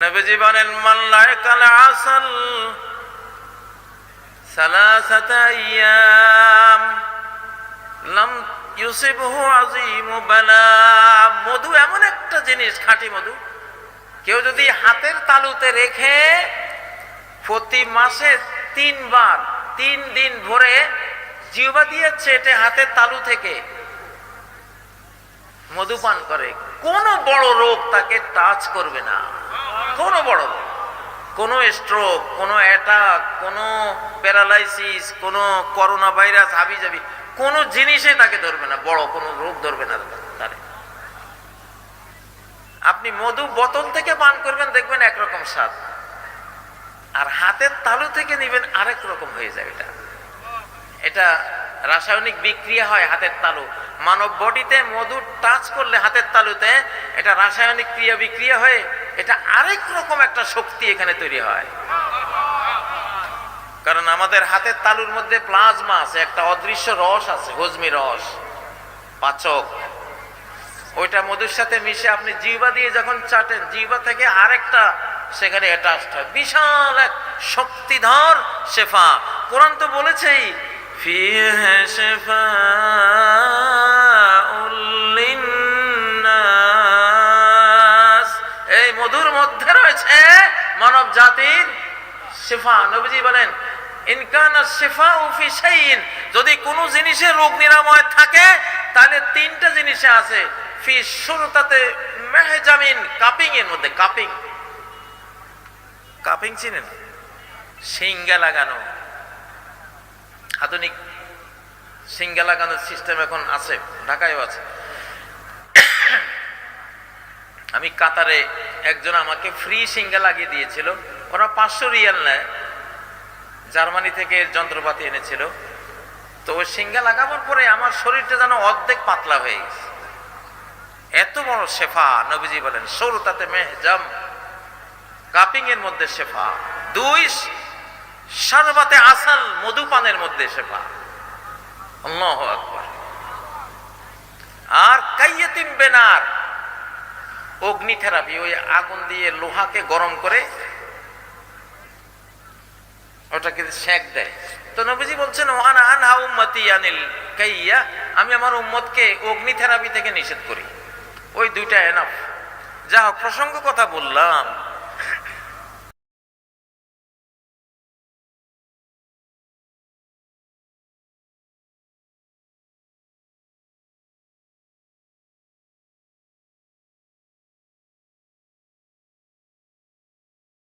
নবীজি বলেন মান লাকাল আসল সালাসাতা আইয়াম লাম ইউসিবহু আযীমু বালা। মধু এমন একটা জিনিস, খাঁটি মধু, কেউ যদি হাতের তালুতে রেখে প্রতি মাসে 3 বার 3 দিন ভরে জিহ্বা দিয়ে চেটে হাতের তালু থেকে মধু পান করে, কোনো বড় রোগ তাকে টাচ করবে না। কোনো বড় রোগ, কোনো স্ট্রোক, কোনো অ্যাটাক, কোনো প্যারালাইসিস, কোনো করোনা ভাইরাস, হাবিজাবি কোনো জিনিসে তাকে ধরবে না, বড় কোনো রোগ ধরবে না তারে। আপনি মধু বোতল থেকে পান করবেন, দেখবেন একরকম স্বাদ, আর হাতের তালু থেকে নিবেন আরেক রকম হয়ে যায়। এটা রাসায়নিক বিক্রিয়া হয় হাতের তালু। মানব বডিতে মধু টাচ করলে হাতের তালুতে এটা রাসায়নিক ক্রিয়া বিক্রিয়া হয়ে এটা আরেক রকম একটা শক্তি এখানে তৈরি হয়। কারণ আমাদের হাতের তালুর মধ্যে প্লাজমা আছে, একটা অদৃশ্য রস আছে, হজমি রস, পাচক। ওইটা মধুর সাথে মিশে আপনি জিহ্বা দিয়ে যখন চাটেন, জিহ্বা থেকে আরেকটা সেখানে অ্যাটাচড হয়, বিশাল এক শক্তিধর শেফা। কোরআন তো বলেছেই ফিহা শিফাউল লিন্নাস, এই মধুর মধ্যে রয়েছে মানব জাতির শিফা। নবীজি বলেন ইন কানা শিফাউ ফি শাইইন, যদি কোনো জিনিসে রোগ নিরাময় থাকে তাহলে 3টা জিনিসে আছে। ফি সুরতাতে মেহজামিন, কাপিং এর মধ্যে। কাপিং, কাপিং চিনেন? সিঙ্গা লাগানো, আধুনিক সিঙ্গা লাগানোর সিস্টেম এখন আছে, ঢাকায়ও আছে। আমি কাতারে একজন আমাকে ফ্রি সিঙ্গা লাগিয়ে দিয়েছিল, ওরা 500 রিয়াল নেয়, জার্মানি থেকে যন্ত্রপাতি এনেছিল। তো ওই সিঙ্গা লাগাবার পরে আমার শরীরটা যেন অর্ধেক পাতলা হয়ে গেছে। এত বড় শেফা। নবীজি বলেন সৌরতাতে মেহজাম, কাপিং এর মধ্যে শেফা। 2 শরবতে আসল, মধুপানের মধ্যে শেফা। আল্লাহু আকবার। আর কাইয়াতিম বেনার, অগ্নি থেরাপি, ওই আগুন দিয়ে লোহাকে গরম করে ওটাকে সেক দেয়। তো নবীজি বলছেন ওয়ানা আনহা উম্মতি আনিল কাইয়া, আমি আমার উম্মতকে অগ্নি থেরাপি থেকে নিষেধ করি। ওই 2টা এনাফ। যা প্রসঙ্গ কথা বললাম,